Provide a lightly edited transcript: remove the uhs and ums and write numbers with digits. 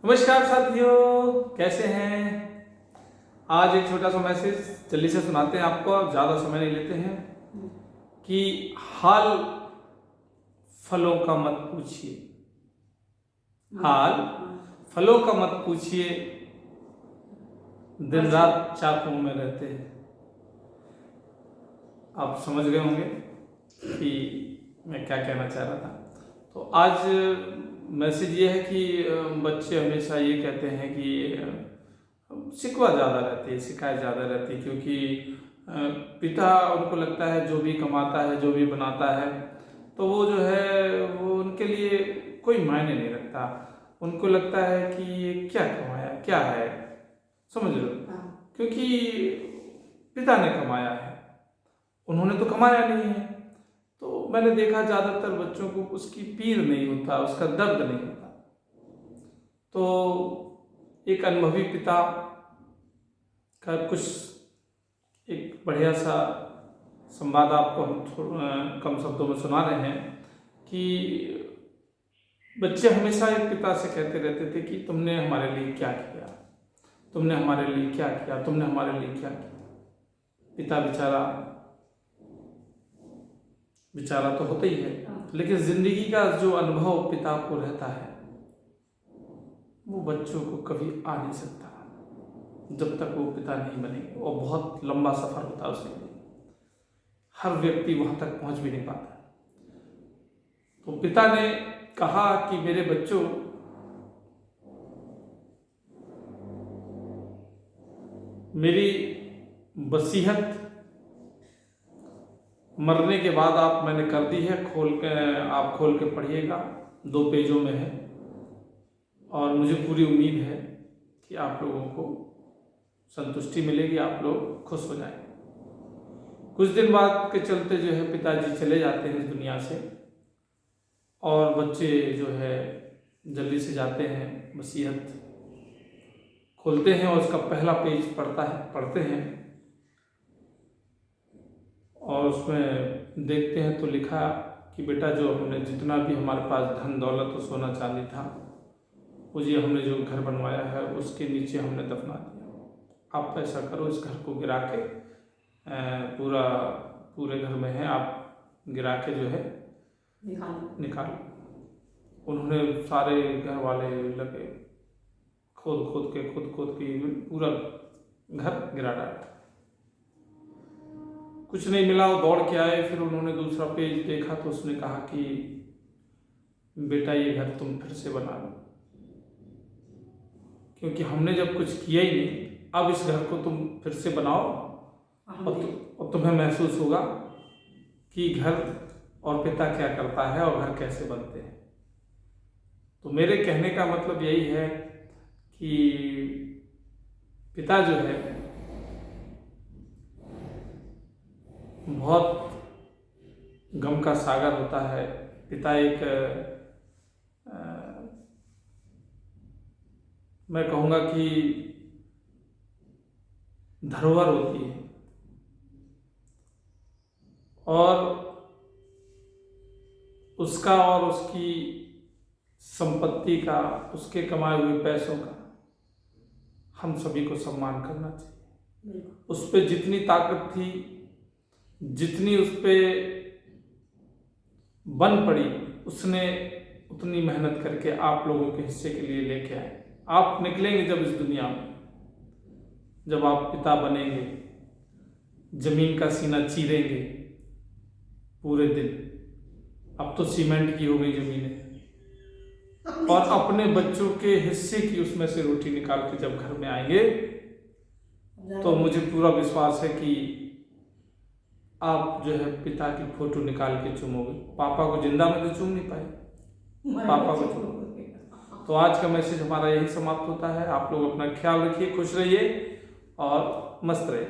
नमस्कार साथियों, कैसे हैं। आज एक छोटा सा मैसेज जल्दी से सुनाते हैं आपको, आप ज़्यादा समय नहीं लेते हैं। कि हाल फलों का मत पूछिए, हाल फलों का मत पूछिए, दिन रात चाकों में रहते हैं। आप समझ गए होंगे कि मैं क्या कहना चाह रहा था। तो आज मैसेज ये है कि बच्चे हमेशा ये कहते हैं कि शिकवा ज़्यादा रहती है, शिकायत ज़्यादा रहती है, क्योंकि पिता उनको लगता है जो भी कमाता है, जो भी बनाता है, तो वो जो है वो उनके लिए कोई मायने नहीं रखता। उनको लगता है कि ये क्या कमाया, क्या है, समझ लो। क्योंकि पिता ने कमाया है, उन्होंने तो कमाया नहीं है। तो मैंने देखा ज़्यादातर बच्चों को उसकी पीड़ नहीं होता, उसका दर्द नहीं होता। तो एक अनुभवी पिता का कुछ एक बढ़िया सा संवाद आपको हम कम शब्दों में सुना रहे हैं कि बच्चे हमेशा एक पिता से कहते रहते थे कि तुमने हमारे लिए क्या किया, तुमने हमारे लिए क्या किया, तुमने हमारे लिए क्या किया। पिता बेचारा तो होता ही है, लेकिन जिंदगी का जो अनुभव पिता को रहता है वो बच्चों को कभी आ नहीं सकता जब तक वो पिता नहीं बनेंगे। और बहुत लंबा सफर होता है उसके लिए, हर व्यक्ति वहां तक पहुंच भी नहीं पाता। तो पिता ने कहा कि मेरे बच्चों, मेरी वसीयत मरने के बाद मैंने कर दी है, आप खोल के पढ़िएगा, 2 पेजों में है। और मुझे पूरी उम्मीद है कि आप लोगों को संतुष्टि मिलेगी, आप लोग खुश हो जाएंगे। कुछ दिन बाद के चलते जो है पिताजी चले जाते हैं इस दुनिया से, और बच्चे जो है जल्दी से जाते हैं, वसीयत खोलते हैं और उसका पहला पेज पढ़ते हैं। और उसमें देखते हैं तो लिखा कि बेटा, जो हमने जितना भी हमारे पास धन दौलत और सोना चांदी था, वो ये हमने जो घर बनवाया है उसके नीचे हमने दफना दिया। आप ऐसा करो, इस घर को गिरा के पूरे घर में है, आप गिरा के जो है निकालो। उन्होंने सारे घर वाले लगे खोद के पूरा घर गिरा डाला। कुछ नहीं मिला, वो दौड़ के आए। फिर उन्होंने दूसरा पेज देखा तो उसने कहा कि बेटा, ये घर तुम फिर से बना लो, क्योंकि हमने जब कुछ किया ही नहीं, अब इस घर को तुम फिर से बनाओ और तुम्हें महसूस होगा कि घर और पिता क्या करता है और घर कैसे बनते हैं। तो मेरे कहने का मतलब यही है कि पिता जो है बहुत गम का सागर होता है। पिता एक मैं कहूँगा कि धरोहर होती है, और उसका और उसकी संपत्ति का, उसके कमाए हुए पैसों का हम सभी को सम्मान करना चाहिए। उस पर जितनी ताकत थी, जितनी उस पर बन पड़ी, उसने उतनी मेहनत करके आप लोगों के हिस्से के लिए लेके आए। आप निकलेंगे जब इस दुनिया में, जब आप पिता बनेंगे, जमीन का सीना चीरेंगे पूरे दिन। अब तो सीमेंट की हो गई जमीनें, और अपने बच्चों के हिस्से की उसमें से रोटी निकाल के जब घर में आएंगे, तो मुझे पूरा विश्वास है कि आप जो है पिता की फोटो निकाल के चूमोगे। पापा को जिंदा में तो चूम नहीं पाए, पापा को चूमोगे। तो आज का मैसेज हमारा यही समाप्त होता है। आप लोग अपना ख्याल रखिए, खुश रहिए और मस्त रहिए।